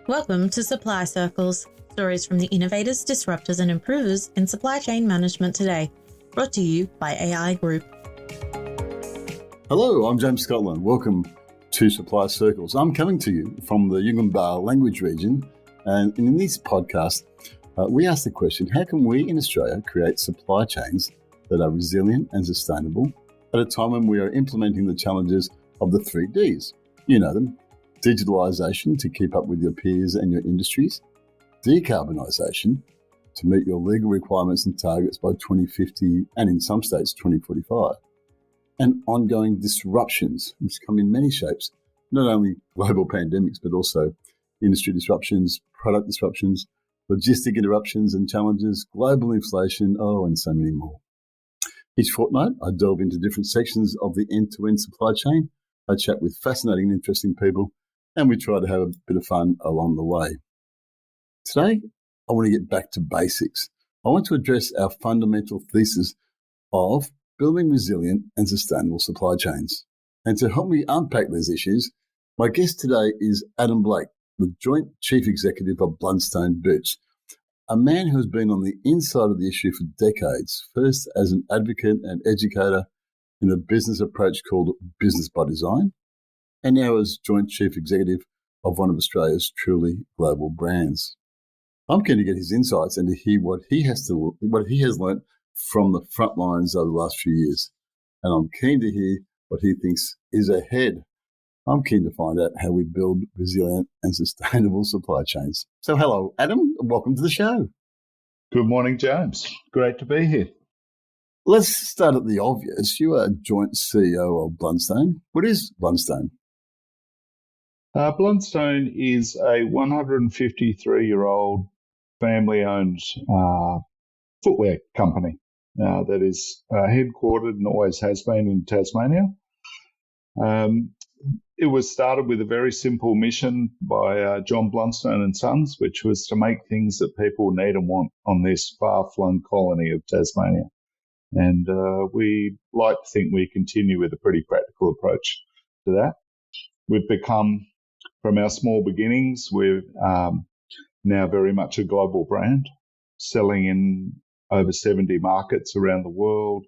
Welcome to Supply Circles, stories from the innovators, disruptors and improvers in supply chain management today, brought to you by AI Group. Hello, I'm James Scotland. Welcome to Supply Circles. I'm coming to you from the Yunganbar language region, and in this podcast, we ask the question, how can we in Australia create supply chains that are resilient and sustainable at a time when we are implementing the challenges of the 3Ds? You know them. Digitalisation to keep up with your peers and your industries, decarbonisation to meet your legal requirements and targets by 2050 and in some states 2045, and ongoing disruptions, which come in many shapes, not only global pandemics but also industry disruptions, product disruptions, logistic interruptions and challenges, global inflation, and so many more. Each fortnight, I delve into different sections of the end-to-end supply chain. I chat with fascinating and interesting people, and we try to have a bit of fun along the way. Today, I want to get back to basics. I want to address our fundamental thesis of building resilient and sustainable supply chains. And to help me unpack these issues, my guest today is Adam Blake, the Joint Chief Executive of Blundstone Boots, a man who has been on the inside of the issue for decades, first as an advocate and educator in a business approach called Business by Design, and now as Joint Chief Executive of one of Australia's truly global brands. I'm keen to get his insights and to hear what he has learnt from the front lines over the last few years. And I'm keen to hear what he thinks is ahead. I'm keen to find out how we build resilient and sustainable supply chains. So hello, Adam, and welcome to the show. Good morning, James. Great to be here. Let's start at the obvious. You are Joint CEO of Blundstone. What is Blundstone? Blundstone is a 153-year-old family-owned footwear company that is headquartered and always has been in Tasmania. It was started with a very simple mission by John Blundstone and Sons, which was to make things that people need and want on this far-flung colony of Tasmania. And we like to think we continue with a pretty practical approach to that. We've become, from our small beginnings, we're now very much a global brand, selling in over 70 markets around the world.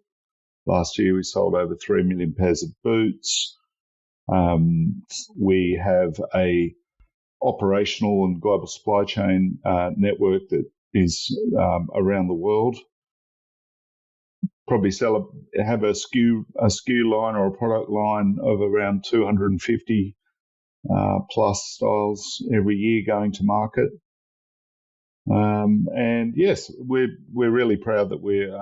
Last year we sold over 3 million pairs of boots. We have a operational and global supply chain network that is around the world. Probably have a SKU line or a product line of around 250 plus styles every year going to market. And yes, we're really proud that we're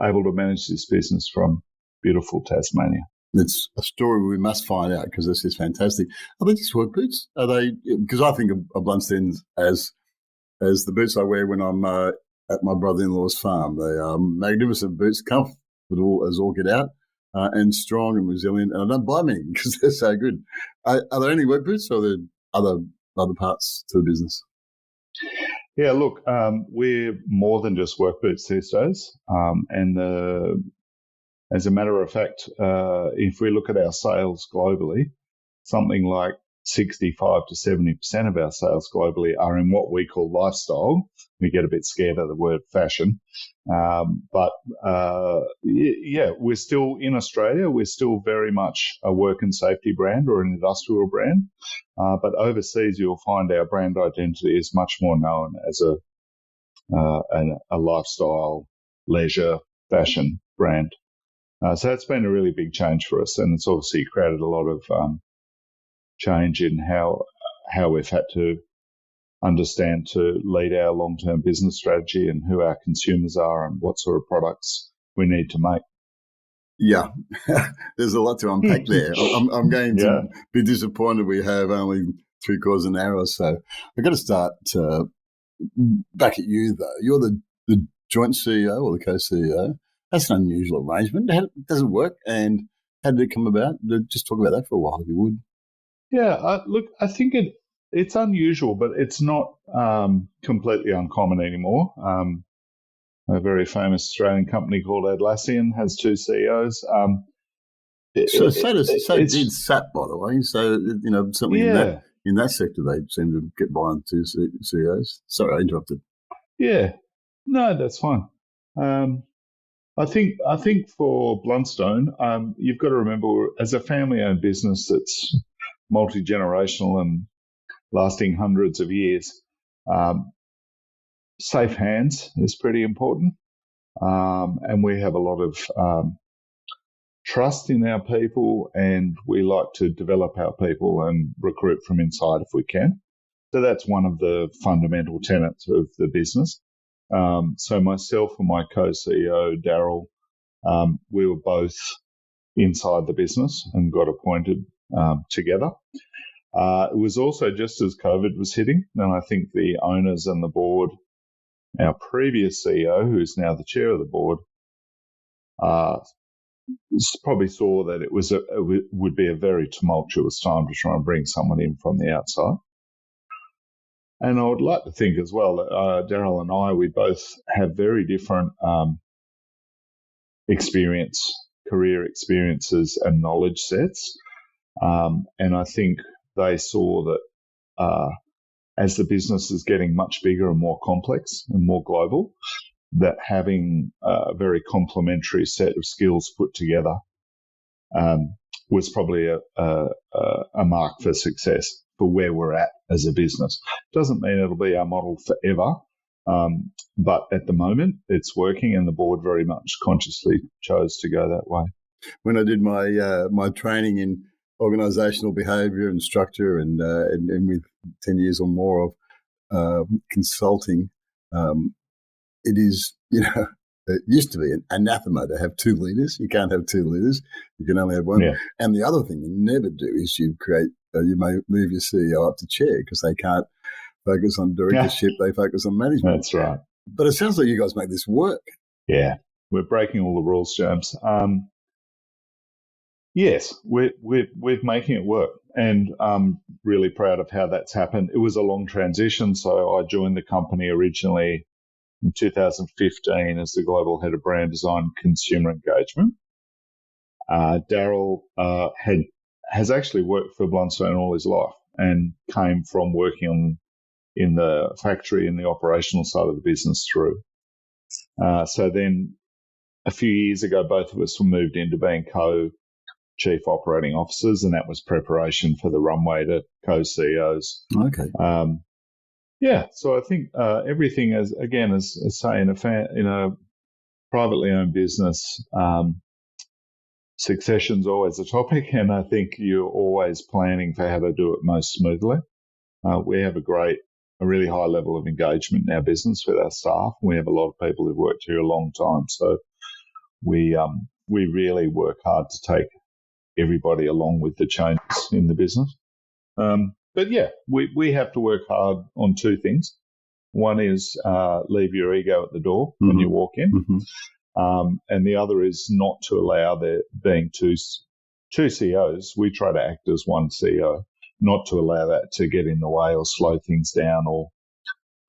able to manage this business from beautiful Tasmania. It's a story we must find out because this is fantastic. Are they just work boots? Are they? Because I think of Blundstone as the boots I wear when I'm at my brother-in-law's farm. They are magnificent boots, comfortable as all get out, and strong and resilient. And I don't buy many because they're so good. Are there any work boots, or are there other parts to the business? Yeah, look, we're more than just work boots these days. As a matter of fact, if we look at our sales globally, something like 65 to 70% of our sales globally are in what we call lifestyle. We get a bit scared of the word fashion. But we're still in Australia. We're still very much a work and safety brand or an industrial brand. But overseas, you'll find our brand identity is much more known as a lifestyle, leisure, fashion brand. So that's been a really big change for us, and it's obviously created a lot of change in how we've had to understand to lead our long-term business strategy and who our consumers are and what sort of products we need to make. Yeah, there's a lot to unpack there. I'm going to be disappointed we have only 3/4 an hour or so. I've got to start back at you, though. You're the joint CEO or the co-CEO. That's an unusual arrangement. How does it work, and how did it come about? Just talk about that for a while, if you would. Yeah, look, I think it's unusual, but it's not completely uncommon anymore. A very famous Australian company called Atlassian has two CEOs. So did SAP, by the way. So, something in in that sector, they seem to get by on two CEOs. Sorry, I interrupted. Yeah, no, that's fine. I think for Blundstone, you've got to remember, as a family-owned business that's multi-generational and lasting hundreds of years, safe hands is pretty important. And we have a lot of trust in our people, and we like to develop our people and recruit from inside if we can. So that's one of the fundamental tenets of the business. So myself and my co-CEO, Daryl, we were both inside the business and got appointed together. It was also just as COVID was hitting, and I think the owners and the board, our previous CEO, who's now the chair of the board, probably saw that it would be a very tumultuous time to try and bring someone in from the outside. And I would like to think as well that Daryl and I, we both have very different career experiences and knowledge sets. And I think they saw that as the business is getting much bigger and more complex and more global, that having a very complementary set of skills put together was probably a mark for success for where we're at as a business. Doesn't mean it'll be our model forever, but at the moment it's working, and the board very much consciously chose to go that way. When I did my training in organisational behaviour and structure, and with 10 years or more of consulting, it is, it used to be an anathema to have two leaders. You can't have two leaders. You can only have one. Yeah. And the other thing you never do is you may move your CEO up to chair, because they can't focus on directorship. Yeah. They focus on management. That's right. But it sounds like you guys make this work. Yeah. We're breaking all the rules, James. Yes, we're making it work, and I'm really proud of how that's happened. It was a long transition. So I joined the company originally in 2015 as the global head of brand design consumer engagement. Daryl has actually worked for Blundstone all his life, and came from working in the factory and the operational side of the business through. So then a few years ago, both of us were moved into being co-chief operating officers, and that was preparation for the runway to co-CEOs. Okay. Yeah, so I think everything is, again, as say in a privately owned business, succession's always a topic, and I think you're always planning for how to do it most smoothly. We have a really high level of engagement in our business with our staff. We have a lot of people who've worked here a long time, so we really work hard to take everybody along with the changes in the business. But yeah, we have to work hard on two things. One is leave your ego at the door when you walk in. Mm-hmm. And the other is not to allow there being two CEOs. We try to act as one CEO, not to allow that to get in the way or slow things down or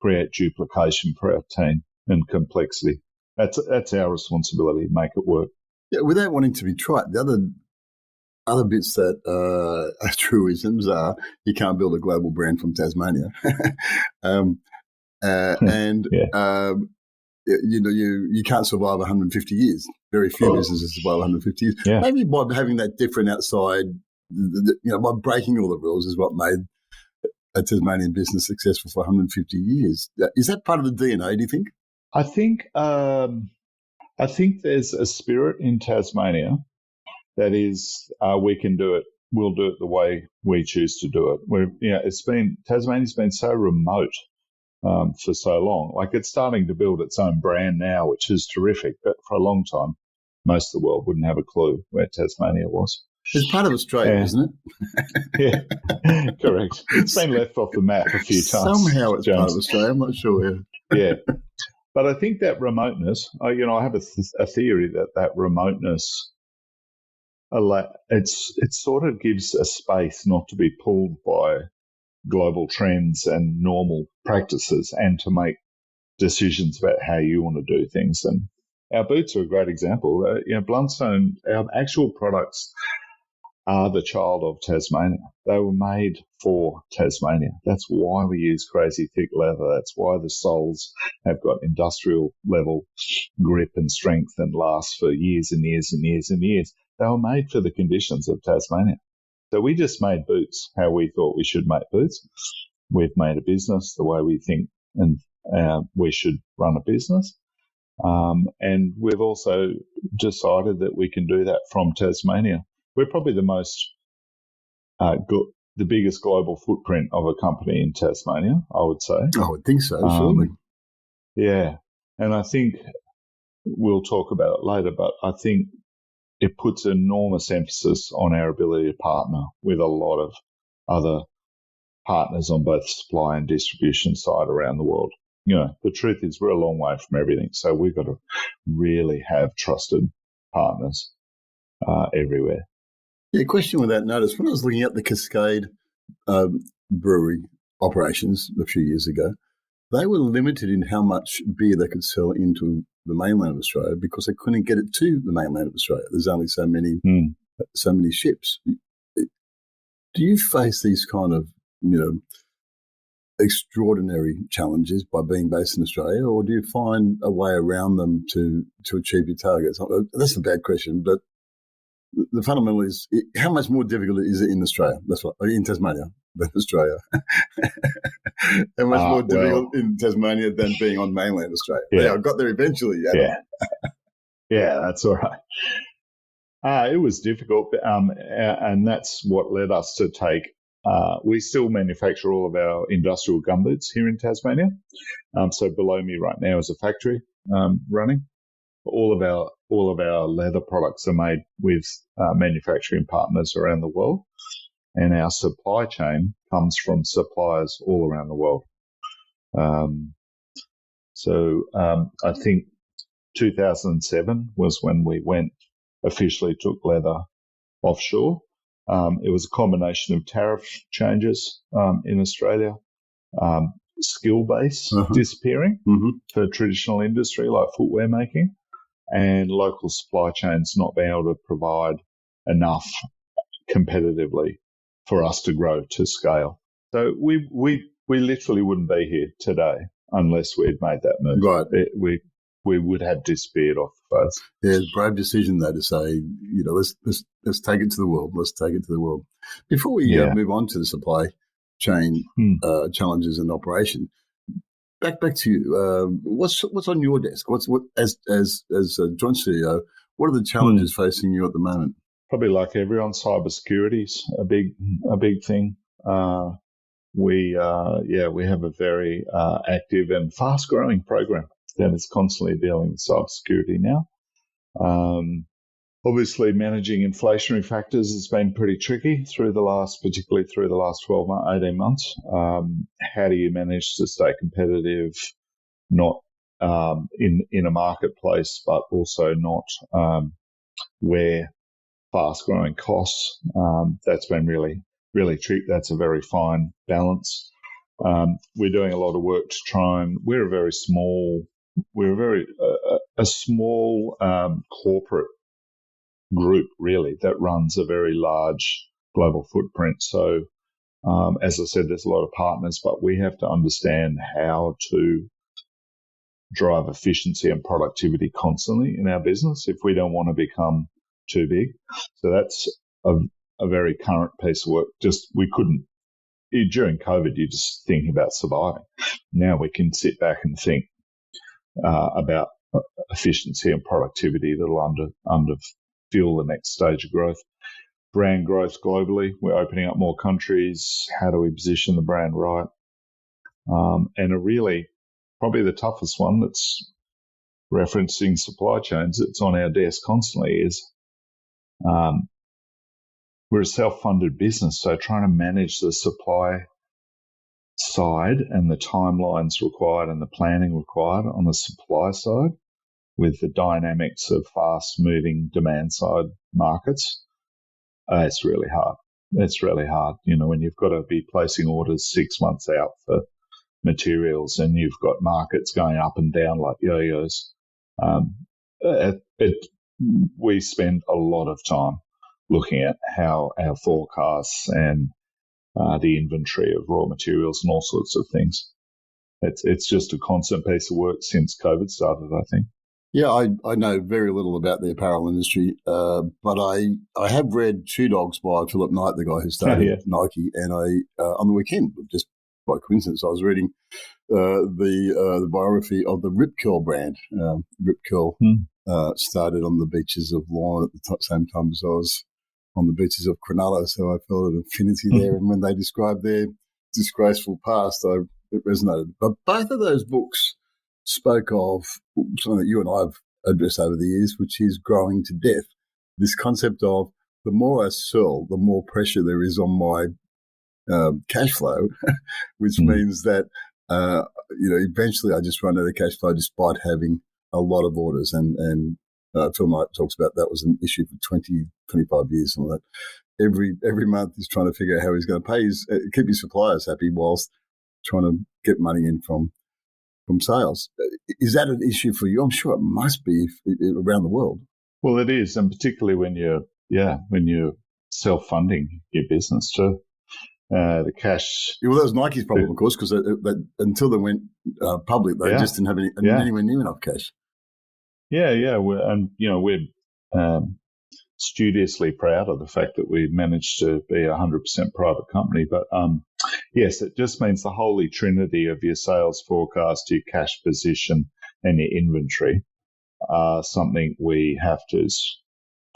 create duplication for our team and complexity. That's our responsibility to make it work. Yeah, without wanting to be trite, the other bits that are truisms are you can't build a global brand from Tasmania. And you can't survive 150 years. Very few businesses survive 150 years. Yeah. Maybe by having that different outside, by breaking all the rules is what made a Tasmanian business successful for 150 years. Is that part of the DNA, do you think? I think there's a spirit in Tasmania that is, we can do it. We'll do it the way we choose to do it. Tasmania's been so remote for so long. Like, it's starting to build its own brand now, which is terrific. But for a long time, most of the world wouldn't have a clue where Tasmania was. It's part of Australia, isn't it? Yeah, correct. It's been left off the map a few times. Somehow it's part of Australia. I'm not sure. Yeah. But I think that remoteness, I have a theory that remoteness, it sort of gives a space not to be pulled by global trends and normal practices, and to make decisions about how you want to do things. And our boots are a great example. Blundstone, our actual products are the child of Tasmania. They were made for Tasmania. That's why we use crazy thick leather. That's why the soles have got industrial level grip and strength and last for years and years and years and years. They were made for the conditions of Tasmania. So we just made boots how we thought we should make boots. We've made a business the way we think and we should run a business. And we've also decided that we can do that from Tasmania. We're probably the most the biggest global footprint of a company in Tasmania, I would say. I would think so, surely. Yeah. And I think we'll talk about it later, but I think it puts enormous emphasis on our ability to partner with a lot of other partners on both supply and distribution side around the world. You know, the truth is we're a long way from everything, so we've got to really have trusted partners everywhere. Yeah, question with that notice. When I was looking at the Cascade brewery operations a few years ago, they were limited in how much beer they could sell into the mainland of Australia because they couldn't get it to the mainland of Australia. There's only so many ships. Do you face these kind of, extraordinary challenges by being based in Australia, or do you find a way around them to achieve your targets? That's a bad question, but the fundamental is how much more difficult is it in Australia? That's what in Tasmania than Australia. How much more difficult in Tasmania than being on mainland Australia? Yeah, I got there eventually. Yeah, that's all right. It was difficult, and that's what led us to take. We still manufacture all of our industrial gumboots here in Tasmania. So below me right now is a factory running. All of our leather products are made with manufacturing partners around the world, and our supply chain comes from suppliers all around the world. I think 2007 was when we officially took leather offshore. It was a combination of tariff changes in Australia, skill base disappearing for traditional industry like footwear making, and local supply chains not being able to provide enough competitively for us to grow to scale. So we literally wouldn't be here today unless we'd made that move. Right. We would have disappeared off the face. Yeah, it's a brave decision, though, to say, let's take it to the world. Let's take it to the world. Before we move on to the supply chain challenges and operation, back to you. What's on your desk? As joint CEO, what are the challenges facing you at the moment? Probably like everyone, cybersecurity's a big thing. We have a very active and fast growing program that is constantly dealing with cybersecurity now. Obviously, managing inflationary factors has been pretty tricky particularly through the last 18 months. How do you manage to stay competitive, not in a marketplace, but also not where fast-growing costs? That's been really, really tricky. That's a very fine balance. We're doing a lot of work to try and we're a small corporate group, really, that runs a very large global footprint. So, as I said, there's a lot of partners, but we have to understand how to drive efficiency and productivity constantly in our business if we don't want to become too big. So that's a very current piece of work. We couldn't, during COVID, you just think about surviving. Now we can sit back and think about efficiency and productivity that will fuel the next stage of growth. Brand growth globally. We're opening up more countries. How do we position the brand right? And probably the toughest one that's referencing supply chains that's on our desk constantly is we're a self-funded business, so trying to manage the supply side and the timelines required and the planning required on the supply side with the dynamics of fast-moving demand-side markets, it's really hard. It's really hard, when you've got to be placing orders 6 months out for materials and you've got markets going up and down like yo-yos. We spend a lot of time looking at how our forecasts and the inventory of raw materials and all sorts of things. It's just a constant piece of work since COVID started, I think. Yeah, I know very little about the apparel industry, but I have read Two Dogs by Philip Knight, the guy who started Nike, and I on the weekend, just by coincidence, I was reading the biography of the Rip Curl brand. Rip Curl started on the beaches of Lorne at the same time as I was on the beaches of Cronulla, so I felt an affinity there. And when they described their disgraceful past, it resonated. But both of those books spoke of something that you and I have addressed over the years, which is growing to death. This concept of the more I sell, the more pressure there is on my cash flow, which means that eventually I just run out of cash flow despite having a lot of orders. And Phil Knight talks about that was an issue for 20, 25 years and all that. Every month he's trying to figure out how he's going to keep his suppliers happy whilst trying to get money in from sales. Is that an issue for you? I'm sure it must be around the world. Well, it is, and particularly when you're self-funding your business too. The cash. Well, that was Nike's problem, of course, because until they went public, they just didn't have anywhere near enough cash. Yeah, we're studiously proud of the fact that we managed to be a 100% private company. But yes, it just means the holy trinity of your sales forecast, your cash position, and your inventory are something we have to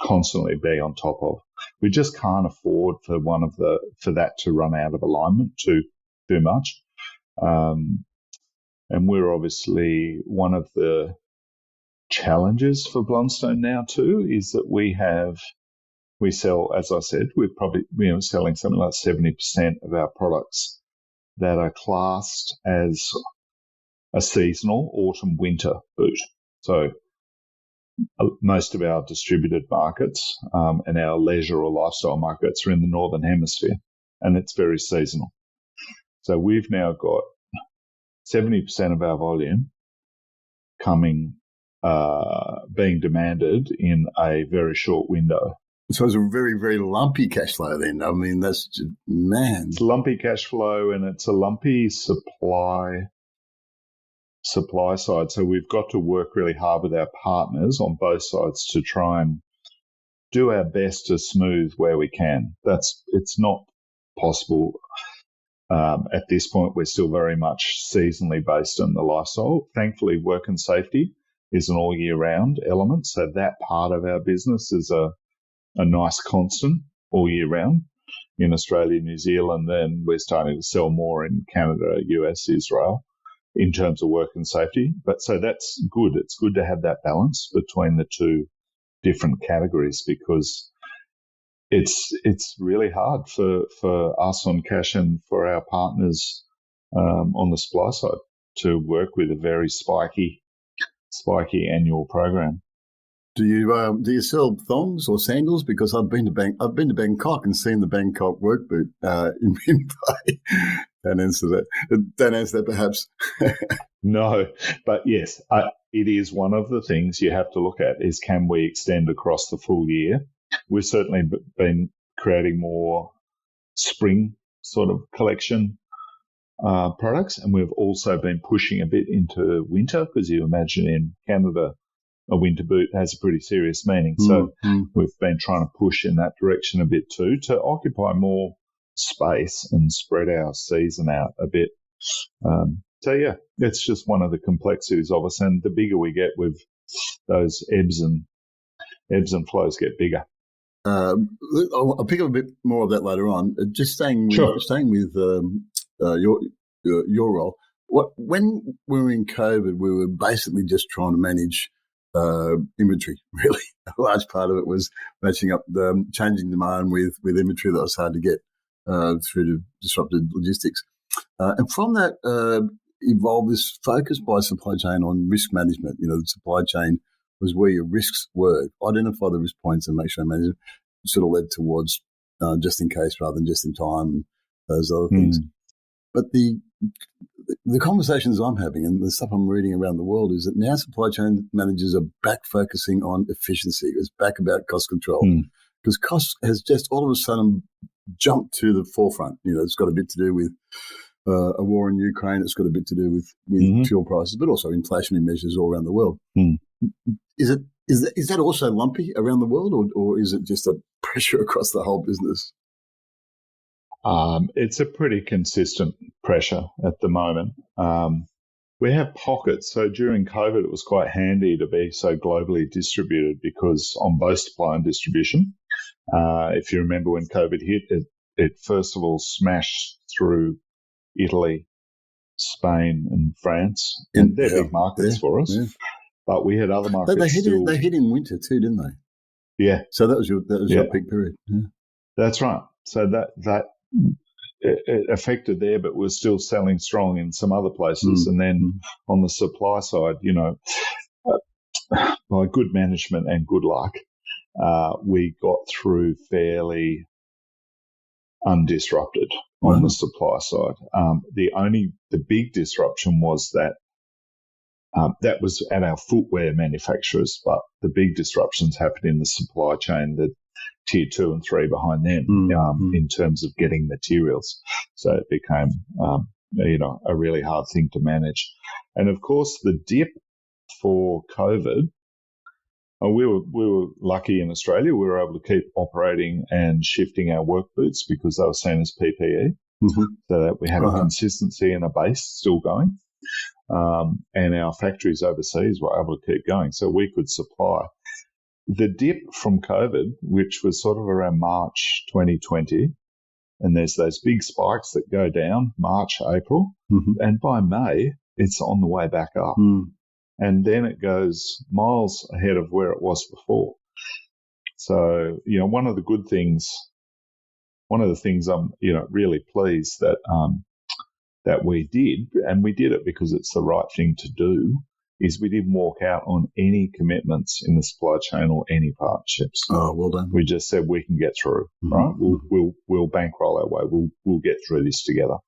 constantly be on top of. We just can't afford for that to run out of alignment too much. And we're obviously one of the challenges for Blundstone now too is that we sell, as I said, we're probably selling something like 70% of our products that are classed as a seasonal autumn-winter boot. So most of our distributed markets and our leisure or lifestyle markets are in the Northern Hemisphere, and it's very seasonal. So we've now got 70% of our volume being demanded in a very short window. So it's a very, very lumpy cash flow then. I mean, that's just, man. It's lumpy cash flow and it's a lumpy supply side. So we've got to work really hard with our partners on both sides to try and do our best to smooth where we can. It's not possible. At this point, we're still very much seasonally based on the lifestyle. Thankfully, work and safety is an all year round element. So that part of our business is a nice constant all year round in Australia, New Zealand. Then we're starting to sell more in Canada, US, Israel in terms of work and safety. But so that's good. It's good to have that balance between the two different categories because it's really hard for us on cash and for our partners on the supply side to work with a very spiky annual program. Do you sell thongs or sandals? Because I've been to Bangkok and seen the Bangkok work boot in play. Don't answer that, perhaps. No, but yes, it is one of the things you have to look at is can we extend across the full year? We've certainly been creating more spring sort of collection products, and we've also been pushing a bit into winter because you imagine in Canada a winter boot has a pretty serious meaning. So we've been trying to push in that direction a bit too to occupy more space and spread our season out a bit. So yeah, it's just one of the complexities of us, and the bigger we get with those ebbs and flows get bigger. I'll pick up a bit more of that later on. Just staying with your role. When we were in COVID, we were basically just trying to manage inventory. Really, a large part of it was matching up the changing demand with inventory that was hard to get through to disrupted logistics. And from that evolved this focus by supply chain on risk management. The supply chain was where your risks were. Identify the risk points and make sure you manage them. It sort of led towards just in case rather than just in time and those other things. But the conversations I'm having and the stuff I'm reading around the world is that now supply chain managers are back focusing on efficiency. It's back about cost control. because cost has just all of a sudden jumped to the forefront. It's got a bit to do with a war in Ukraine. It's got a bit to do with fuel prices, but also inflationary measures all around the world. Is that also lumpy around the world, or is it just a pressure across the whole business? It's a pretty consistent pressure at the moment. We have pockets. So during COVID, it was quite handy to be so globally distributed because on both supply and distribution, if you remember when COVID hit, it first of all smashed through Italy, Spain and France. And they're big markets for us. Yeah. But we had other markets. They hit in winter too, didn't they? Yeah. So that was your peak period. Yeah. That's right. So that it affected there, but we're still selling strong in some other places. And then on the supply side, by good management and good luck, we got through fairly undisrupted on the supply side. The big disruption was that was at our footwear manufacturers, but the big disruptions happened in the supply chain, the tier 2 and 3 behind them, in terms of getting materials. So it became, a really hard thing to manage. And of course, the dip for COVID, we were lucky in Australia. We were able to keep operating and shifting our work boots because they were seen as PPE, so that we had a consistency and a base still going. And our factories overseas were able to keep going, so we could supply. The dip from COVID, which was sort of around March 2020, and there's those big spikes that go down March, April, and by May, it's on the way back up. And then it goes miles ahead of where it was before. So, one of the things I'm, really pleased that we did, and we did it because it's the right thing to do, is we didn't walk out on any commitments in the supply chain or any partnerships. Oh, well done. We just said we can get through, right? We'll bankroll our way. We'll get through this together.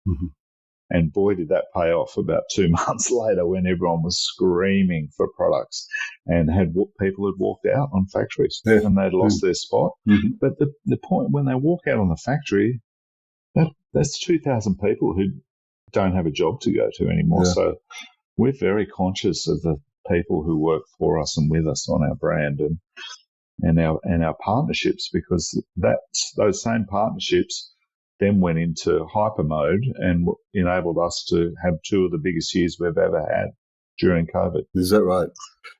And boy, did that pay off about 2 months later when everyone was screaming for products and people had walked out on factories and they'd lost their spot. But the point when they walk out on the factory, that's 2,000 people who don't have a job to go to anymore. Yeah. So we're very conscious of the people who work for us and with us on our brand and our partnerships, because those same partnerships then went into hyper mode and enabled us to have 2 of the biggest years we've ever had during COVID. Is that right?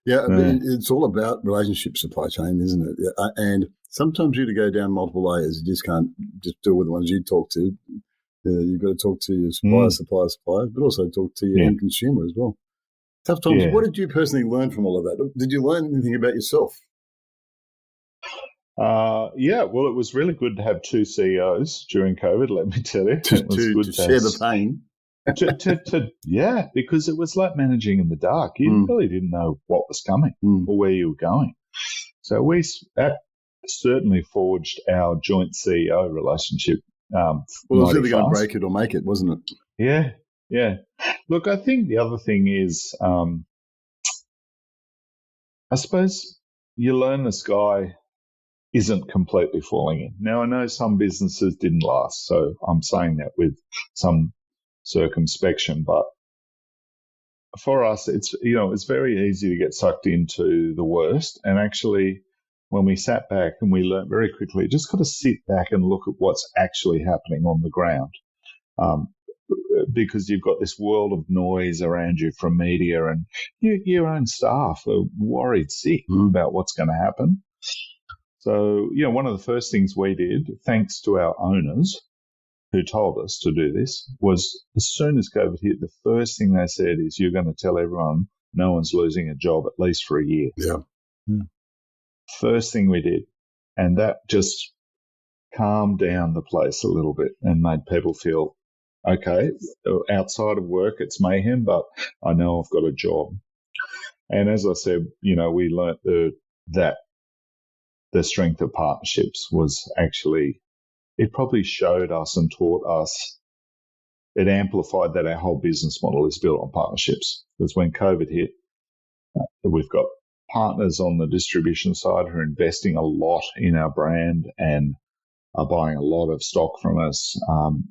Yeah, it's all about relationship supply chain, isn't it? Yeah. And sometimes you have to go down multiple layers. You just can't just deal with the ones you talk to. You've got to talk to your suppliers, but also talk to your end consumer as well. Tough times. Yeah. What did you personally learn from all of that? Did you learn anything about yourself? Well, it was really good to have 2 CEOs during COVID, let me tell you. It was good to share the pain. Because it was like managing in the dark. You really didn't know what was coming or where you were going. So that certainly forged our joint CEO relationship. Well, it was either going to break it or make it, wasn't it? Yeah. Look, I think the other thing is, I suppose you learn the sky isn't completely falling in. Now, I know some businesses didn't last, so I'm saying that with some circumspection, but for us, it's very easy to get sucked into the worst. And actually, when we sat back and we learned very quickly, just got to sit back and look at what's actually happening on the ground. Because you've got this world of noise around you from media, and your own staff are worried sick about what's going to happen. So, one of the first things we did, thanks to our owners who told us to do this, was as soon as COVID hit, the first thing they said is, you're going to tell everyone no one's losing a job at least for a year. Yeah. First thing we did. And that just calmed down the place a little bit and made people feel, okay, outside of work, it's mayhem, but I know I've got a job. And as I said, we learnt that the strength of partnerships was actually, it probably showed us and taught us, it amplified that our whole business model is built on partnerships. Because when COVID hit, we've got partners on the distribution side who are investing a lot in our brand and are buying a lot of stock from us.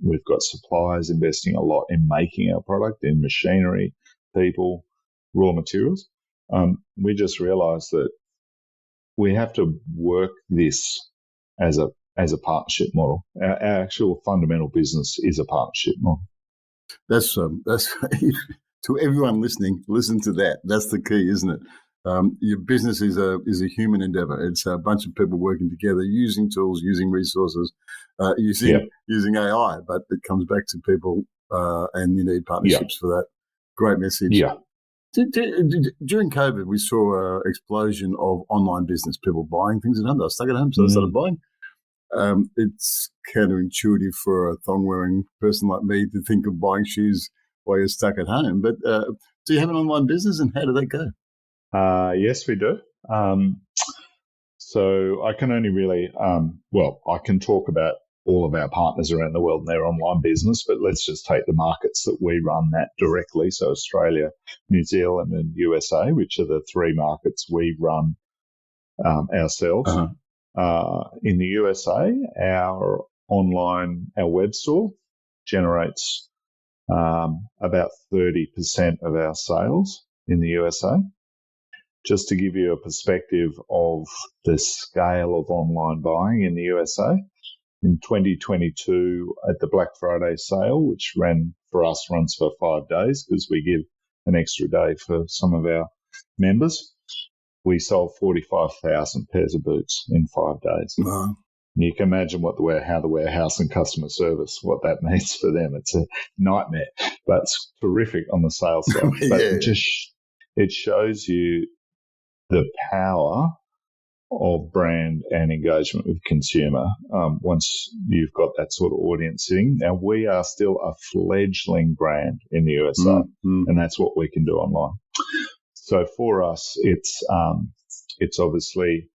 We've got suppliers investing a lot in making our product, in machinery, people, raw materials. We just realised that we have to work this as a partnership model. Our actual fundamental business is a partnership model. That's to everyone listening. Listen to that. That's the key, isn't it? Your business is a human endeavor. It's a bunch of people working together, using tools, using resources, using AI. But it comes back to people, and you need partnerships for that. Great message. Yeah. During COVID, we saw an explosion of online business, people buying things at home. They were stuck at home, so they started buying. It's counterintuitive for a thong-wearing person like me to think of buying shoes while you're stuck at home. But do you have an online business, and how did that go? Yes, we do. So I can only really, I can talk about all of our partners around the world and their online business, but let's just take the markets that we run that directly. So Australia, New Zealand and USA, which are the three markets we run ourselves. In the USA, our web store generates about 30% of our sales in the USA. Just to give you a perspective of the scale of online buying in the USA, in 2022 at the Black Friday sale, which runs for 5 days because we give an extra day for some of our members, we sold 45,000 pairs of boots in 5 days. Wow. You can imagine how the warehouse and customer service, what that means for them. It's a nightmare, but it's terrific on the sales side. But it shows you the power of brand and engagement with consumer once you've got that sort of audience sitting. Now, we are still a fledgling brand in the USA, and that's what we can do online. So for us, it's obviously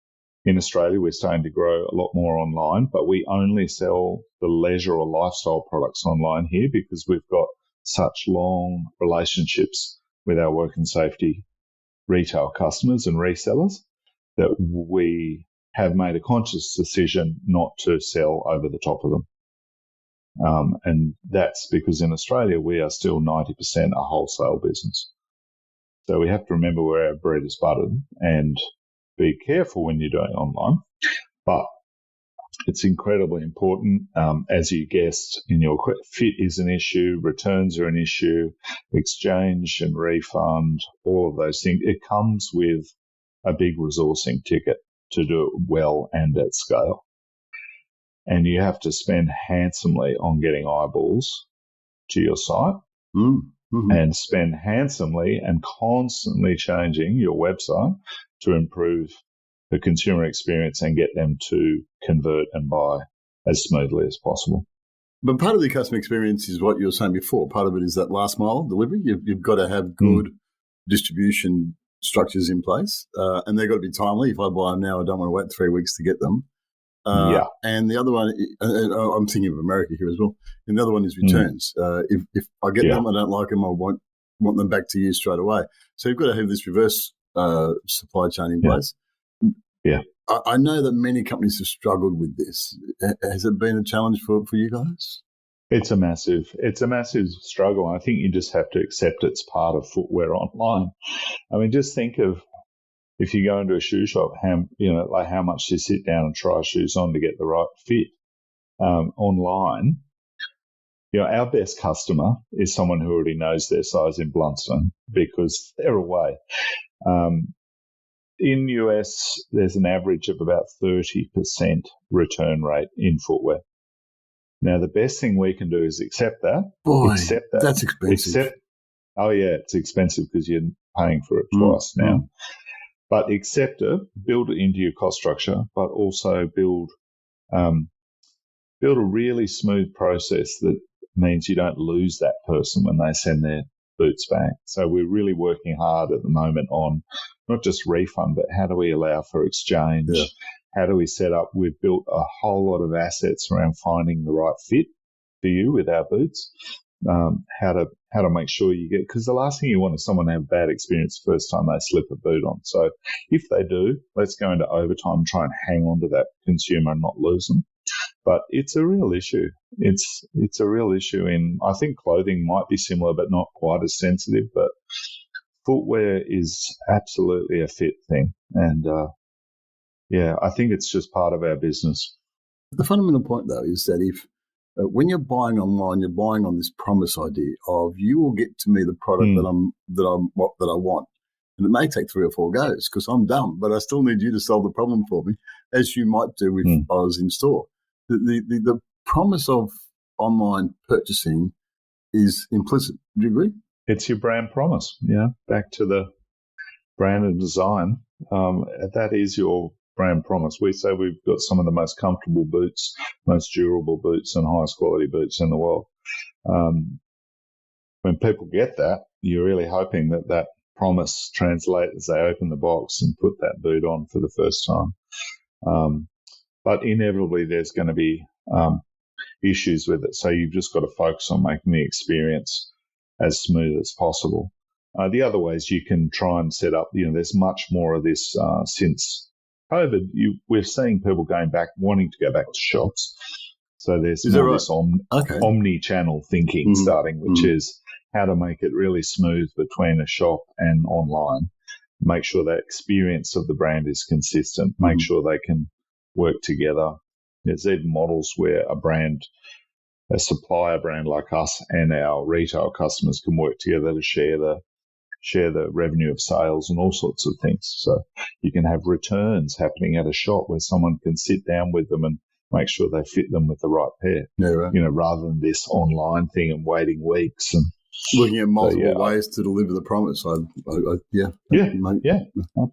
in Australia, we're starting to grow a lot more online, but we only sell the leisure or lifestyle products online here because we've got such long relationships with our work and safety retail customers and resellers that we have made a conscious decision not to sell over the top of them. And that's because in Australia, we are still 90% a wholesale business. So we have to remember where our bread is buttered and be careful when you're doing online. But it's incredibly important. As you guessed, in your fit is an issue, returns are an issue, exchange and refund, all of those things. It comes with a big resourcing ticket to do it well and at scale. And you have to spend handsomely on getting eyeballs to your site and spend handsomely and constantly changing your website to improve the consumer experience and get them to convert and buy as smoothly as possible. But part of the customer experience is what you were saying before. Part of it is that last mile delivery. You've got to have good distribution structures in place, and they've got to be timely. If I buy them now, I don't want to wait 3 weeks to get them. And the other one, I'm thinking of America here as well. And the other one is returns. If I get them, I don't like them, I want them back to you straight away. So you've got to have this reverse supply chain in place. Yeah. I know that many companies have struggled with this. Has it been a challenge for you guys? It's a massive struggle. I think you just have to accept it's part of footwear online. I mean, just think of if you go into a shoe shop, how much you sit down and try shoes on to get the right fit. Online, our best customer is someone who already knows their size in Blundstone because they're away. In US, there's an average of about 30% return rate in footwear. Now, the best thing we can do is accept that. That's expensive. It's expensive because you're paying for it twice now. But accept it, build it into your cost structure, but also build a really smooth process that means you don't lose that person when they send their boots back. So we're really working hard at the moment on not just refund, but how do we allow for exchange? Yeah. How do we set up? We've built a whole lot of assets around finding the right fit for you with our boots. How to make sure you get, because the last thing you want is someone to have a bad experience the first time they slip a boot on. So if they do, let's go into overtime and try and hang on to that consumer and not lose them. But it's a real issue. It's a real issue I think clothing might be similar, but not quite as sensitive. But footwear is absolutely a fit thing. And, I think it's just part of our business. The fundamental point, though, is that if when you're buying online, you're buying on this promise idea of you will get to me the product that I want. And it may take 3 or 4 goes because I'm dumb, but I still need you to solve the problem for me, as you might do if I was in store. The promise of online purchasing is implicit. Do you agree? It's your brand promise. Yeah, back to the brand and design. That is your brand promise. We say we've got some of the most comfortable boots, most durable boots, and highest quality boots in the world. When people get that, you're really hoping that promise translates as they open the box and put that boot on for the first time. But inevitably, there's going to be issues with it. So you've just got to focus on making the experience as smooth as possible. The other ways you can try and set up, there's much more of this since COVID. We're seeing people wanting to go back to shops. So there's this omni-channel thinking starting, which is how to make it really smooth between a shop and online. Make sure that experience of the brand is consistent. Make sure they can work together. There's even models where a supplier brand like us and our retail customers can work together to share the revenue of sales and all sorts of things. So you can have returns happening at a shop where someone can sit down with them and make sure they fit them with the right pair. Yeah, right. Rather than this online thing and waiting weeks and looking at multiple ways to deliver the promise. Absolutely.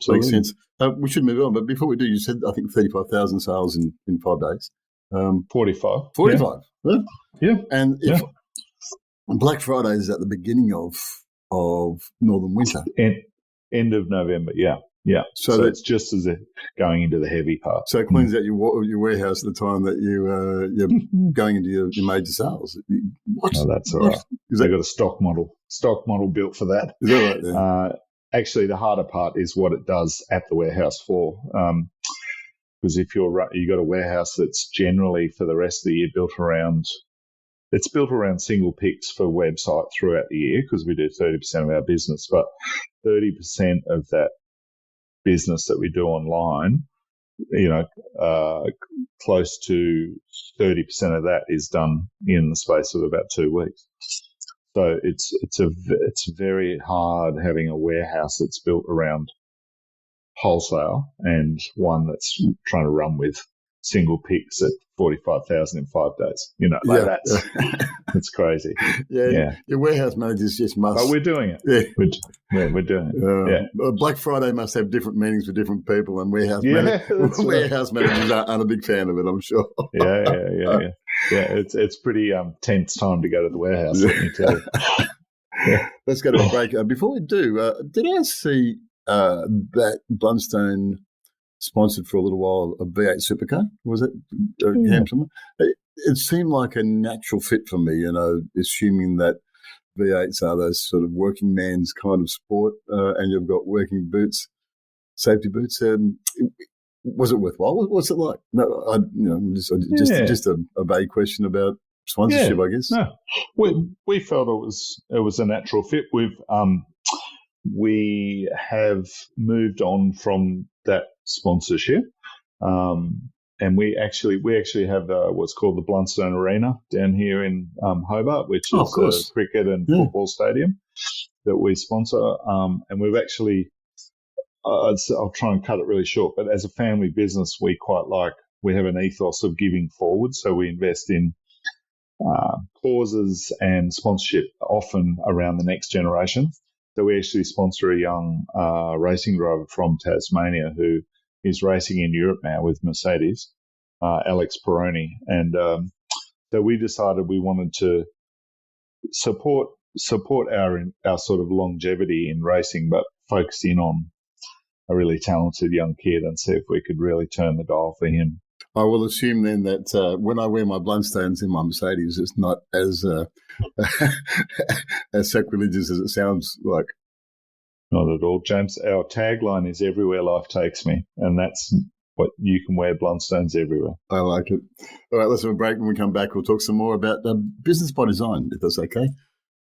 Makes sense. We should move on, but before we do, you said I think 35,000 sales in 5 days. 45. 45. Yeah. And if Black Friday is at the beginning of Northern Winter. End of November, yeah. So it's just as going into the heavy part. So it cleans out your warehouse at the time that you're going into your major sales. What? Oh, that's all right. They've got a stock model built for that. Is that right there? Actually, the harder part is what it does at the warehouse floor. Because if you've got a warehouse that's generally for the rest of the year built around single picks for website throughout the year, because we do 30% of our business, but 30% of that business that we do online, close to 30% of that is done in the space of about 2 weeks. So it's very hard having a warehouse that's built around wholesale and one that's trying to run with single picks at 45,000 in 5 days. That's crazy. Yeah. Your warehouse managers just must. But we're doing it. Yeah. We're doing it. Black Friday must have different meanings for different people, and warehouse managers aren't a big fan of it, I'm sure. Yeah. It's pretty tense time to go to the warehouse, let me tell you. Yeah. Let's go to a break. Before we do, did I see that Blundstone sponsored for a little while a V8 supercar? Was it? It seemed like a natural fit for me, assuming that V8s are those sort of working man's kind of sport, and you've got working boots, safety boots. Was it worthwhile? What's it like? No, just a vague question about sponsorship, I guess. No, we felt it was a natural fit. We have moved on from that sponsorship, and we actually have what's called the Blundstone Arena down here in Hobart, which is a cricket and football stadium that we sponsor. And we've actually, I'll try and cut it really short, but as a family business, we have an ethos of giving forward. So we invest in causes and sponsorship often around the next generation. So we actually sponsor a young racing driver from Tasmania who is racing in Europe now with Mercedes, Alex Peroni. And so we decided we wanted to support our sort of longevity in racing, but focus in on a really talented young kid and see if we could really turn the dial for him. I will assume then that when I wear my Blundstones in my Mercedes, it's not as as sacrilegious as it sounds like. Not at all, James. Our tagline is "Everywhere life takes me," and that's what you can wear Blundstones everywhere. I like it. All right, let's have a break. When we come back, we'll talk some more about business by design, if that's okay.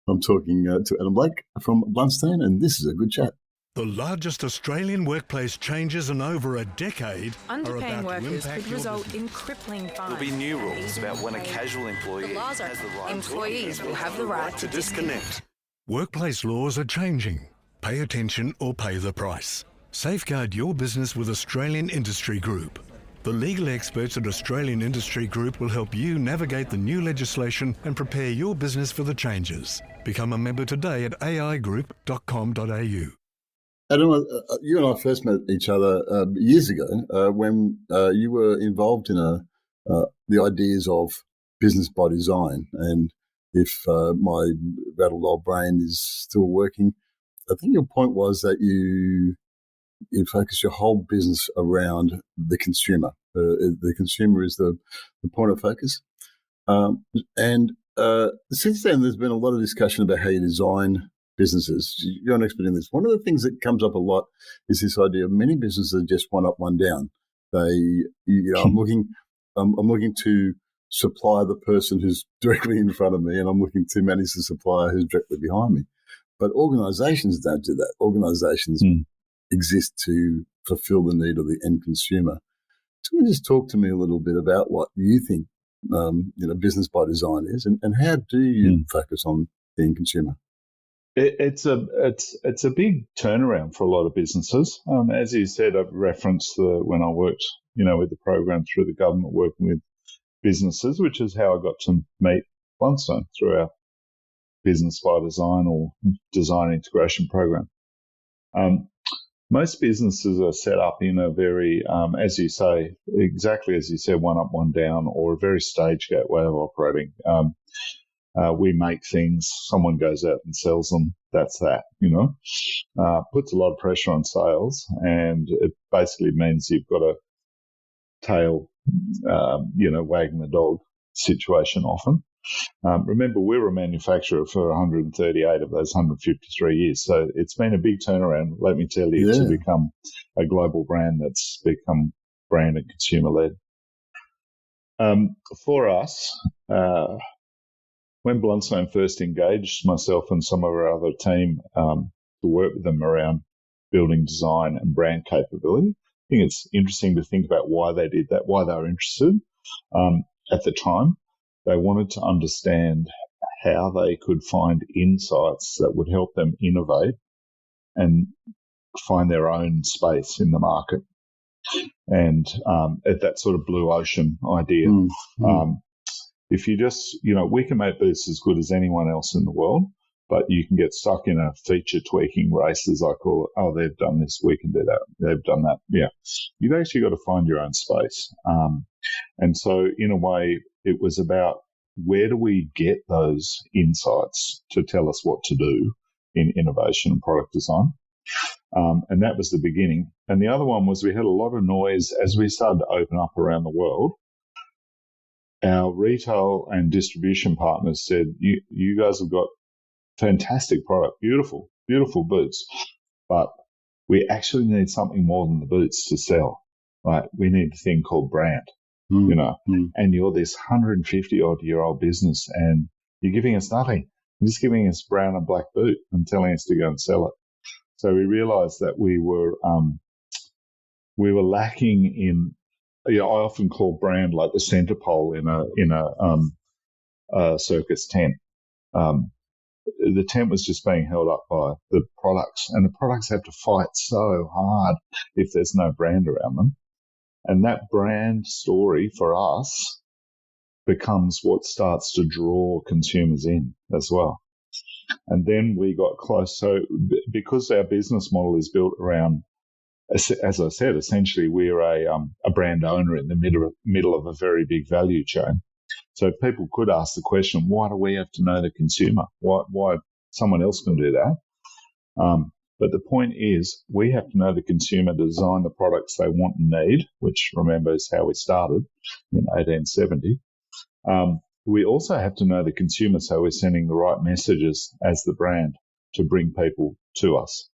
I'm talking to Adam Blake from Blundstone, and this is a good chat. The largest Australian workplace changes in over a decade Underpaying workers could result in crippling fines. There'll be new rules about when a casual employee has the right employees will have the right to disconnect. Workplace laws are changing. Pay attention or pay the price. Safeguard your business with Australian Industry Group. The legal experts at Australian Industry Group will help you navigate the new legislation and prepare your business for the changes. Become a member today at aigroup.com.au. Adam, you and I first met each other years ago when you were involved in the ideas of business by design. And if my rattled old brain is still working, I think your point was that you focus your whole business around the consumer. The consumer is the point of focus. And since then, there's been a lot of discussion about how you design businesses. You're an expert in this. One of the things that comes up a lot is this idea of many businesses are just one up, one down. I'm looking to supply the person who's directly in front of me, and I'm looking to manage the supplier who's directly behind me. But organisations don't do that. Organisations exist to fulfil the need of the end consumer. So can you just talk to me a little bit about what you think business by design is, and how do you focus on the end consumer? It's a big turnaround for a lot of businesses. As you said, I've referenced when I worked, with the program through the government, working with businesses, which is how I got to meet Blundstone through our business by design or design integration program. Most businesses are set up in a very, as you say, exactly as you said, one up, one down, or a very stage gate way of operating. We make things, someone goes out and sells them, that's that, puts a lot of pressure on sales, and it basically means you've got a tail, wagging the dog situation often. Remember, we were a manufacturer for 138 of those 153 years, so it's been a big turnaround, let me tell you, to become a global brand that's become brand and consumer-led. For us, when Blundstone first engaged myself and some of our other team to work with them around building design and brand capability, I think it's interesting to think about why they did that, why they were interested. At the time, they wanted to understand how they could find insights that would help them innovate and find their own space in the market. And at that sort of blue ocean idea, if you just, we can make boots as good as anyone else in the world, but you can get stuck in a feature tweaking race, as I call it. Oh, they've done this, we can do that. They've done that. Yeah. You've actually got to find your own space. And so in a way, it was about where do we get those insights to tell us what to do in innovation and product design. And that was the beginning. And the other one was we had a lot of noise as we started to open up around the world. Our retail and distribution partners said, you guys have got fantastic product, beautiful, beautiful boots, but we actually need something more than the boots to sell. Right? We need a thing called brand, and you're this 150-odd-year-old business and you're giving us nothing. You're just giving us brown and black boot and telling us to go and sell it. So we realized that we were lacking in, I often call brand like the center pole in a circus tent. The tent was just being held up by the products, and the products have to fight so hard if there's no brand around them. And that brand story for us becomes what starts to draw consumers in as well. And then we got close. So because our business model is built around, as I said, essentially we're a brand owner in the middle of a very big value chain. So people could ask the question, why do we have to know the consumer? Why someone else can do that? But the point is, we have to know the consumer to design the products they want and need, which, remember, is how we started in 1870. We also have to know the consumer, so we're sending the right messages as the brand to bring people to us.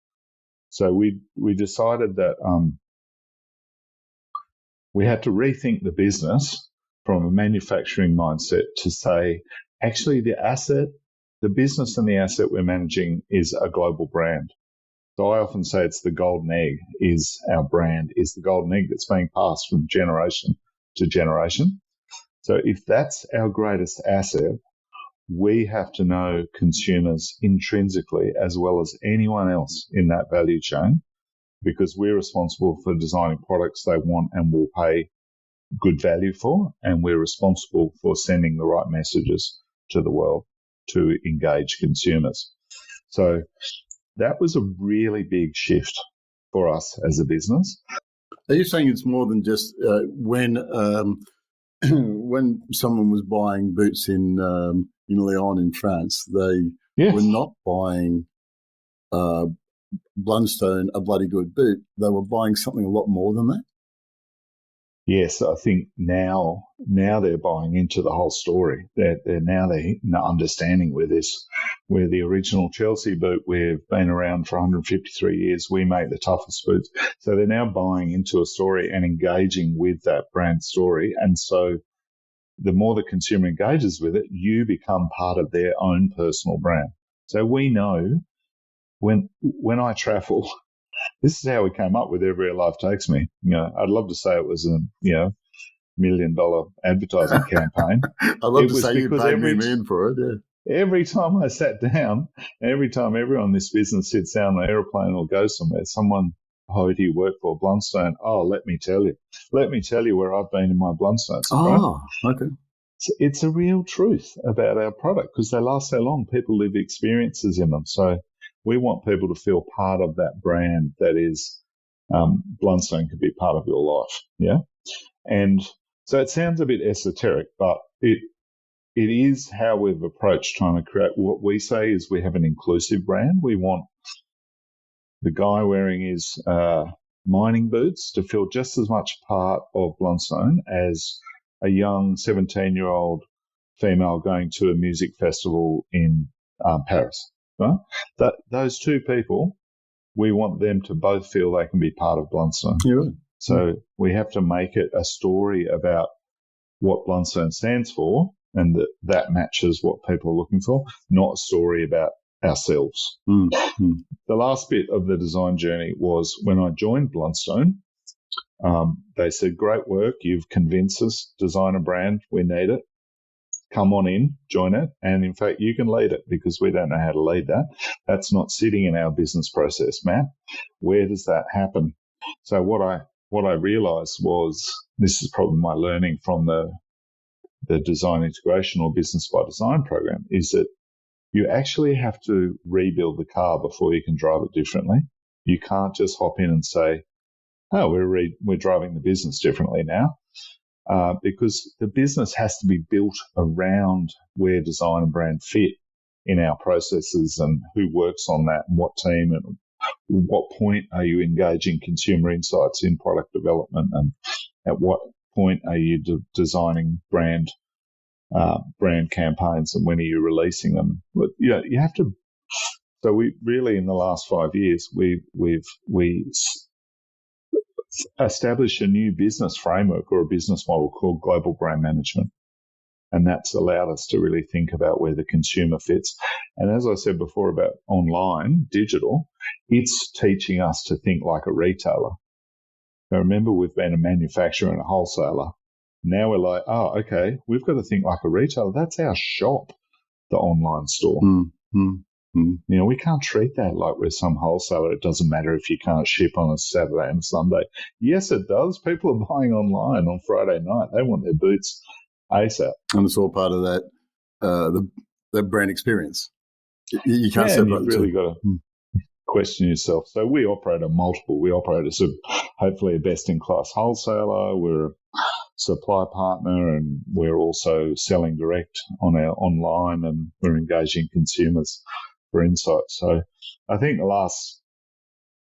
So we decided that we had to rethink the business from a manufacturing mindset to say, actually, the business and the asset we're managing is a global brand. So I often say it's the golden egg, is our brand, is the golden egg that's being passed from generation to generation. So if that's our greatest asset, we have to know consumers intrinsically as well as anyone else in that value chain, because we're responsible for designing products they want and will pay good value for, and we're responsible for sending the right messages to the world to engage consumers. So that was a really big shift for us as a business. Are you saying it's more than just when someone was buying boots in Lyon in France, they were not buying Blundstone, a bloody good boot. They were buying something a lot more than that? Yes, I think now they're buying into the whole story. They're understanding we're the original Chelsea boot. We've been around for 153 years. We make the toughest boots. So they're now buying into a story and engaging with that brand story. And so the more the consumer engages with it, you become part of their own personal brand. So we know when I travel, this is how we came up with Every Life Takes Me. I'd love to say it was a $1 million advertising campaign. I'd love to say you paid me $1 million for it. Yeah. Every time I sat down, every time everyone in this business sits down on an aeroplane or goes somewhere, someone, do you work for Blundstone? Oh, let me tell you where I've been in my Blundstones. Oh, right? Okay. It's a real truth about our product because they last so long. People live experiences in them. So we want people to feel part of that brand that is Blundstone could be part of your life. Yeah. And so it sounds a bit esoteric, but it is how we've approached trying to create what we say is we have an inclusive brand. We want the guy wearing his mining boots to feel just as much part of Blundstone as a young 17-year-old female going to a music festival in Paris. Right? Those two people, we want them to both feel they can be part of Blundstone. Yeah, right. So we have to make it a story about what Blundstone stands for and that matches what people are looking for, not a story about ourselves. Mm-hmm. The last bit of the design journey was when I joined Blundstone. They said, great work, you've convinced us, design a brand, we need it. Come on in, join it. And in fact, you can lead it because we don't know how to lead that. That's not sitting in our business process, Matt. Where does that happen? So what I realized was, this is probably my learning from the design integration or business by design program, is that you actually have to rebuild the car before you can drive it differently. You can't just hop in and say, oh, we're driving the business differently now. Because the business has to be built around where design and brand fit in our processes and who works on that and what team and what point are you engaging consumer insights in product development and at what point are you designing brand campaigns and when are you releasing them? But, you have to. So we really, in the last 5 years, we established a new business framework or a business model called global brand management. And that's allowed us to really think about where the consumer fits. And as I said before about online, digital, it's teaching us to think like a retailer. Now, remember, we've been a manufacturer and a wholesaler. Now we're like, oh, okay, we've got to think like a retailer. That's our shop, the online store. Mm-hmm. We can't treat that like we're some wholesaler. It doesn't matter if you can't ship on a Saturday and Sunday. Yes, it does. People are buying online on Friday night. They want their boots ASAP. And it's all part of that, the brand experience. You can't separate you've really got to question yourself. So we operate We operate as hopefully a best-in-class wholesaler. We're a supply partner, and we're also selling direct on our online, and we're engaging consumers for insights. So I think the last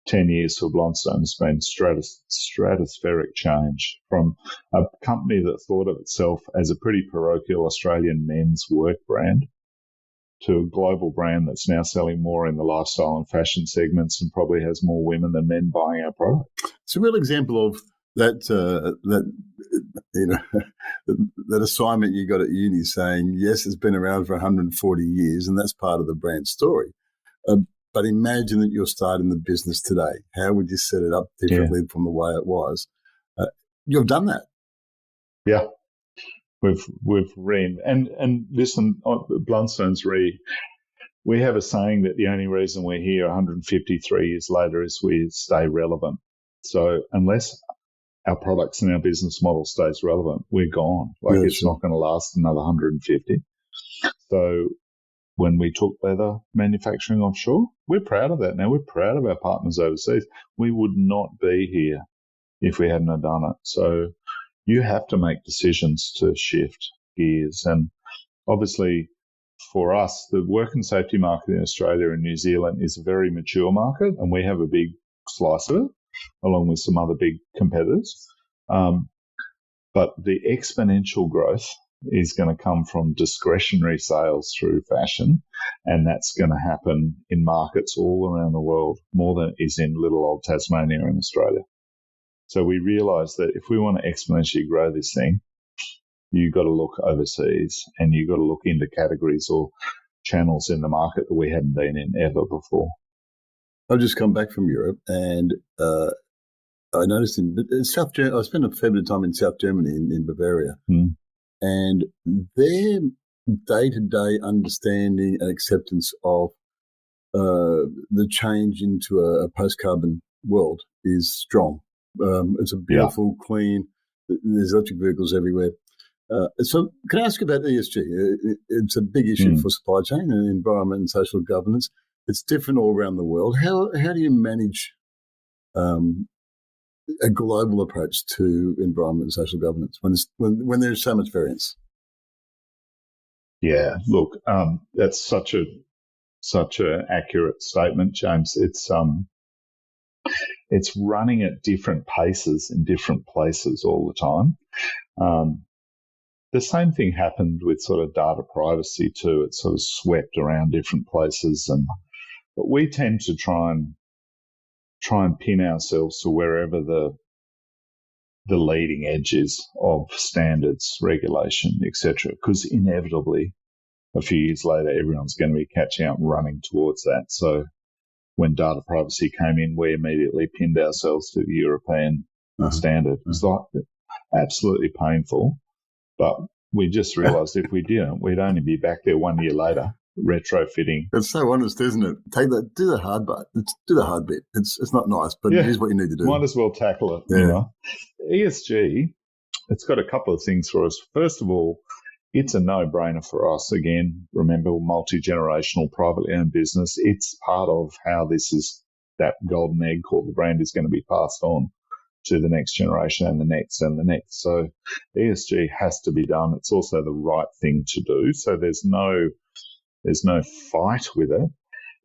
10 years for Blundstone has been stratospheric change from a company that thought of itself as a pretty parochial Australian men's work brand to a global brand that's now selling more in the lifestyle and fashion segments and probably has more women than men buying our product. It's a real example of that that assignment you got at uni saying, yes, it's been around for 140 years and that's part of the brand story. But imagine that you're starting the business today. How would you set it up differently from the way it was? You've done that. Yeah. We've and listen, Blundstone's we have a saying that the only reason we're here 153 years later is we stay relevant. So unless our products and our business model stays relevant, we're gone. It's not going to last another 150. So when we took leather manufacturing offshore, we're proud of that now. We're proud of our partners overseas. We would not be here if we hadn't have done it. So you have to make decisions to shift gears. And obviously for us, the work and safety market in Australia and New Zealand is a very mature market, and we have a big slice of it, along with some other big competitors. But the exponential growth is going to come from discretionary sales through fashion, and that's going to happen in markets all around the world, more than it is in little old Tasmania and Australia. So we realise that if we want to exponentially grow this thing, you've got to look overseas and you've got to look into categories or channels in the market that we hadn't been in ever before. I've just come back from Europe, and I noticed in South Germany, I spent a fair bit of time in South Germany, in Bavaria, and their day-to-day understanding and acceptance of the change into a post-carbon world is strong. It's a beautiful, clean, there's electric vehicles everywhere. So can I ask you about ESG? It's a big issue for supply chain and environment and social governance. It's different all around the world. How do you manage a global approach to environment and social governance when there's so much variance? Yeah, look, that's such an accurate statement, James. It's running at different paces in different places all the time. The same thing happened with sort of data privacy too. It sort of swept around different places, but we tend to try and pin ourselves to wherever the leading edge is of standards, regulation, etc. Because inevitably, a few years later, everyone's going to be catching up and running towards that. So when data privacy came in, we immediately pinned ourselves to the European standard. It was like absolutely painful, but we just realised if we didn't, we'd only be back there 1 year later retrofitting. It's so honest, isn't it? Do the hard bit. Do the hard bit. It's not nice, but it is what you need to do. Might as well tackle it. Yeah. You know? ESG, it's got a couple of things for us. First of all, it's a no-brainer for us. Again, remember, multi-generational, privately owned business. It's part of how that golden egg called the brand is going to be passed on to the next generation and the next and the next. So ESG has to be done. It's also the right thing to do. So there's no fight with it.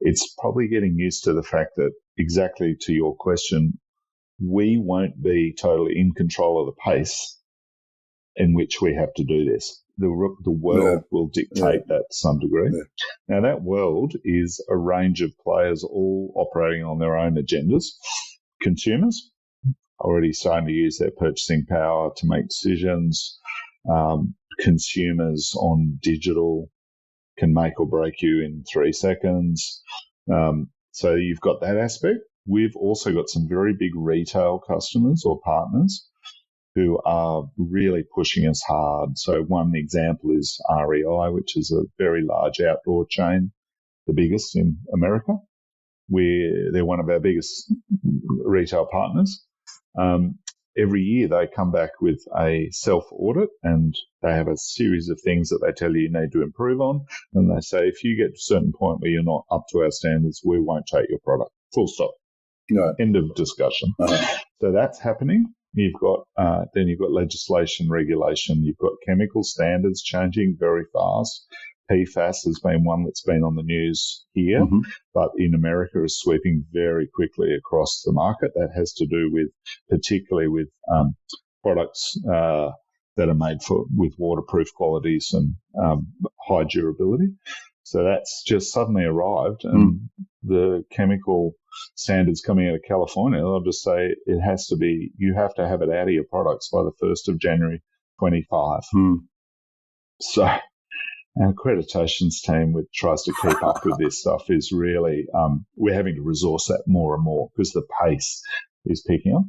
It's probably getting used to the fact that, exactly to your question, we won't be totally in control of the pace in which we have to do this. The world will dictate that to some degree. Yeah. Now, that world is a range of players all operating on their own agendas. Consumers already starting to use their purchasing power to make decisions. Consumers on digital can make or break you in 3 seconds. So you've got that aspect. We've also got some very big retail customers or partners who are really pushing us hard. So one example is REI, which is a very large outdoor chain, the biggest in America. They're one of our biggest retail partners. Every year they come back with a self-audit, and they have a series of things that they tell you need to improve on. And they say, if you get to a certain point where you're not up to our standards, we won't take your product. Full stop. No. End of discussion. So that's happening. You've got then you've got legislation, regulation. You've got chemical standards changing very fast. PFAS has been one that's been on the news here, but in America is sweeping very quickly across the market. That has to do with, particularly with products that are made with waterproof qualities and high durability. So that's just suddenly arrived, and the chemical standards coming out of California, they'll just say it has to be, you have to have it out of your products by the 1st of January 25. So our accreditations team, which tries to keep up with this stuff, is really, we're having to resource that more and more because the pace is picking up.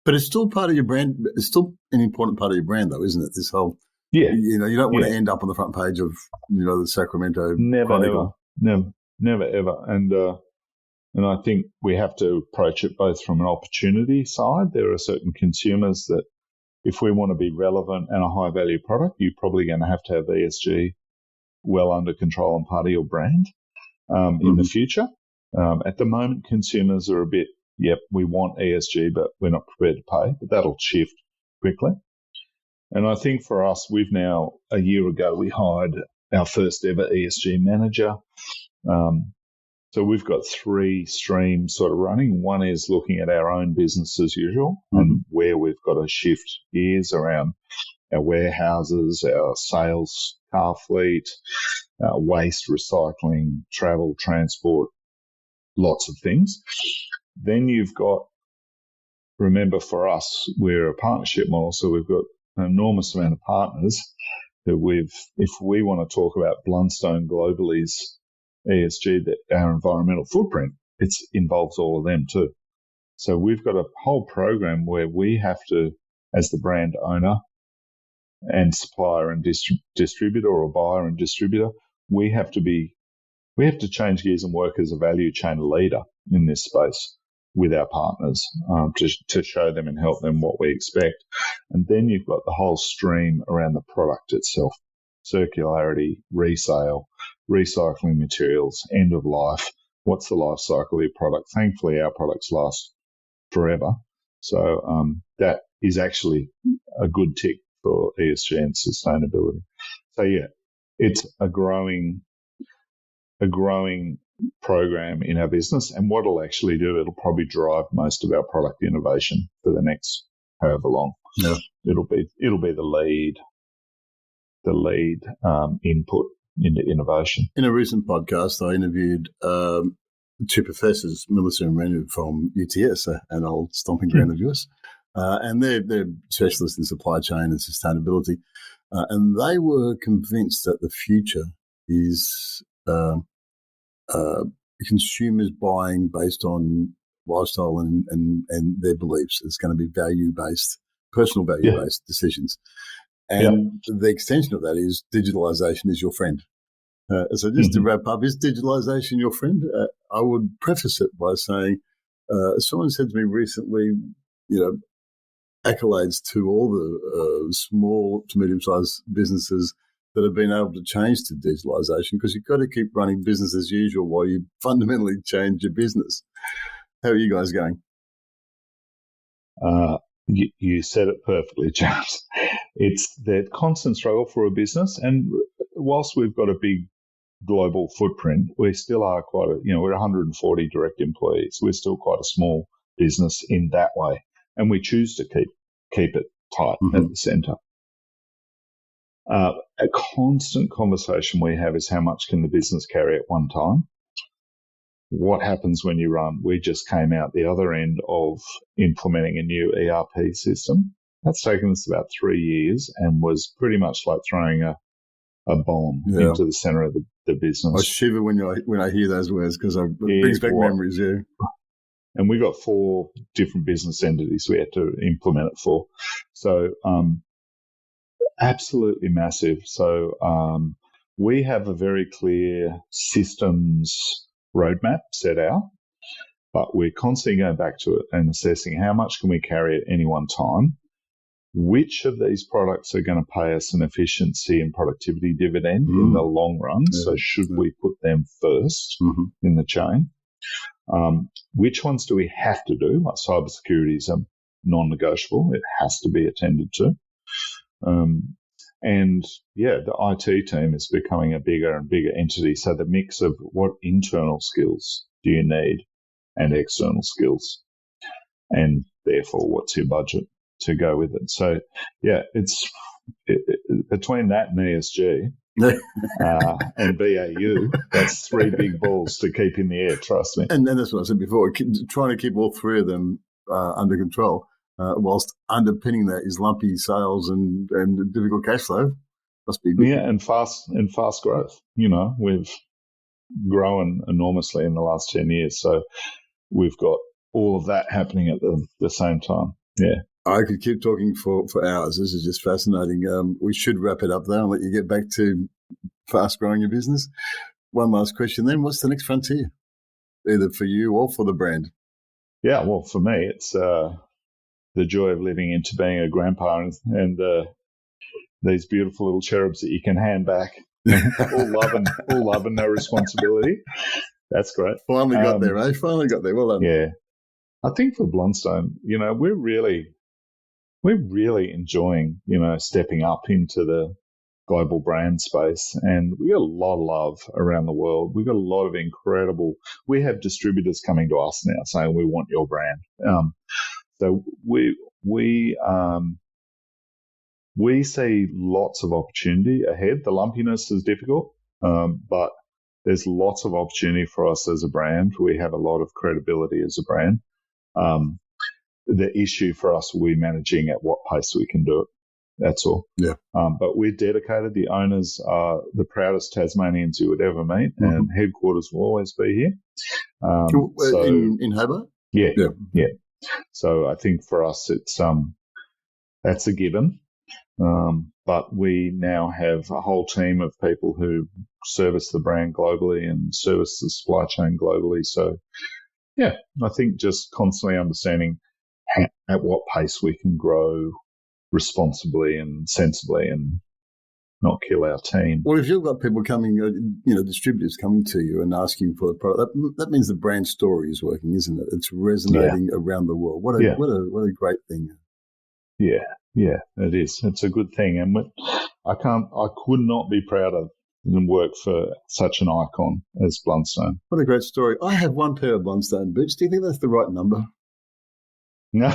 But it's still part of your brand. It's still an important part of your brand, though, isn't it? This whole, you don't want to end up on the front page of, the Sacramento Chronicle. Never, ever. And I think we have to approach it both from an opportunity side. There are certain consumers that, if we want to be relevant and a high-value product, you're probably going to have ESG well under control and part of your brand in the future. At the moment, consumers are a bit, we want ESG, but we're not prepared to pay. But that'll shift quickly. And I think for us, a year ago, we hired our first ever ESG manager. So we've got 3 streams sort of running. One is looking at our own business as usual and where we've got to shift gears around our warehouses, our sales car fleet, waste, recycling, travel, transport, lots of things. Then you've got, remember for us, we're a partnership model, so we've got an enormous amount of partners that if we want to talk about Blundstone globally's ESG, that our environmental footprint, it involves all of them too. So we've got a whole program where we have to, as the brand owner and supplier and distributor, or buyer and distributor, we have to change gears and work as a value chain leader in this space with our partners to show them and help them what we expect. And then you've got the whole stream around the product itself: circularity, resale, recycling materials, end of life. What's the life cycle of your product? Thankfully, our products last forever. So that is actually a good tick for ESG and sustainability. So it's a growing program in our business, and what it'll actually do, it'll probably drive most of our product innovation for the next however long. Yeah. It'll be the lead input into innovation. In a recent podcast, I interviewed 2 professors, Melissa and Renu from UTS, an old stomping ground of yours, and they're specialists in supply chain and sustainability, and they were convinced that the future is consumers buying based on lifestyle and their beliefs. It's going to be value-based, personal value-based decisions. And the extension of that is digitalisation is your friend. So just to wrap up, is digitalisation your friend? I would preface it by saying, someone said to me recently, accolades to all the small to medium-sized businesses that have been able to change to digitalisation, because you've got to keep running business as usual while you fundamentally change your business. How are you guys going? You said it perfectly, James. It's the constant struggle for a business, and whilst we've got a big global footprint, we still are we're 140 direct employees. We're still quite a small business in that way, and we choose to keep it tight at the centre. A constant conversation we have is how much can the business carry at one time? What happens when you run? We just came out the other end of implementing a new ERP system. That's taken us about 3 years and was pretty much like throwing a bomb into the centre of the business. I shiver when I hear those words, because it brings back memories, And we got 4 different business entities we had to implement it for. So absolutely massive. So we have a very clear systems roadmap set out, but we're constantly going back to it and assessing how much can we carry at any one time, which of these products are going to pay us an efficiency and productivity dividend in the long run. So should we put them first in the chain? Which ones do we have to do? Like cybersecurity is non-negotiable. It has to be attended to. And the IT team is becoming a bigger and bigger entity. So the mix of what internal skills do you need and external skills, and therefore what's your budget to go with it. So, it's between that and ESG and BAU, that's three big balls to keep in the air, trust me. And that's what I said before, trying to keep all three of them under control, whilst underpinning that is lumpy sales and difficult cash flow. Must be good. Yeah, and fast growth. We've grown enormously in the last 10 years, so we've got all of that happening at the same time. Yeah. I could keep talking for hours. This is just fascinating. We should wrap it up there and let you get back to fast growing your business. One last question then. What's the next frontier, either for you or for the brand? Yeah, well, for me, it's the joy of living into being a grandpa and these beautiful little cherubs that you can hand back. all love and no responsibility. That's great. Finally got there, eh? Finally got there. Well done. Yeah. I think for Blundstone, we're really enjoying, stepping up into the global brand space, and we got a lot of love around the world. We got a lot of we have distributors coming to us now saying, we want your brand. So we see lots of opportunity ahead. The lumpiness is difficult, but there's lots of opportunity for us as a brand. We have a lot of credibility as a brand. The issue for us will be managing at what pace we can do it. That's all. Yeah. But we're dedicated. The owners are the proudest Tasmanians you would ever meet, and headquarters will always be here. In Hobart? Yeah. So I think for us, it's that's a given. But we now have a whole team of people who service the brand globally and service the supply chain globally. So, I think just constantly understanding at what pace we can grow responsibly and sensibly and not kill our team. Well, if you've got people coming, distributors coming to you and asking for the product, that means the brand story is working, isn't it? It's resonating around the world. What a great thing. Yeah, it is. It's a good thing, and I could not be prouder than work for such an icon as Blundstone. What a great story. I have one pair of Blundstone boots. Do you think that's the right number? No,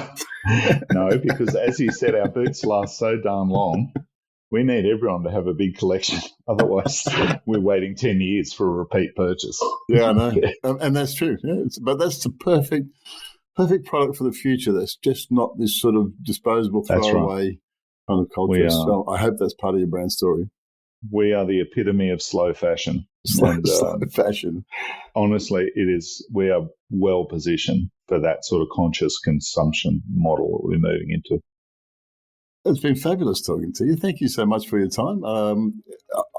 because as you said, our boots last so darn long. We need everyone to have a big collection. Otherwise, we're waiting 10 years for a repeat purchase. Yeah, I know. And that's true. Yeah, but that's the perfect product for the future. That's just not this sort of disposable, throwaway kind of culture. So I hope that's part of your brand story. We are the epitome of slow fashion. Slow fashion. Honestly, it is. We are well positioned for that sort of conscious consumption model that we're moving into. It's been fabulous talking to you. Thank you so much for your time.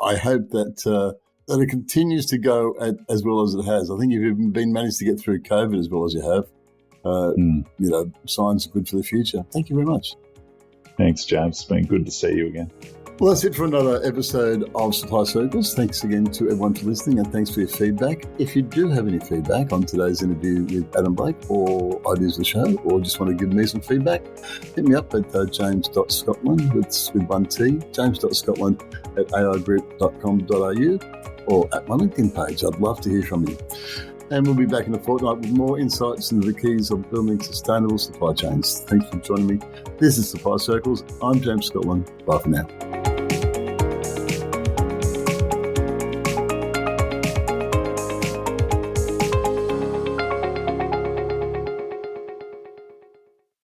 I hope that it continues to go as well as it has. I think if you've managed to get through COVID as well as you have, signs are good for the future. Thank you very much. Thanks, James. It's been good to see you again. Well, that's it for another episode of Supply Circles. Thanks again to everyone for listening, and thanks for your feedback. If you do have any feedback on today's interview with Adam Blake or ideas of the show, or just want to give me some feedback, hit me up at james.scotland with one T, james.scotland@aigroup.com.au or at my LinkedIn page. I'd love to hear from you. And we'll be back in a fortnight with more insights into the keys of building sustainable supply chains. Thanks for joining me. This is Supply Circles. I'm James Scotland. Bye for now.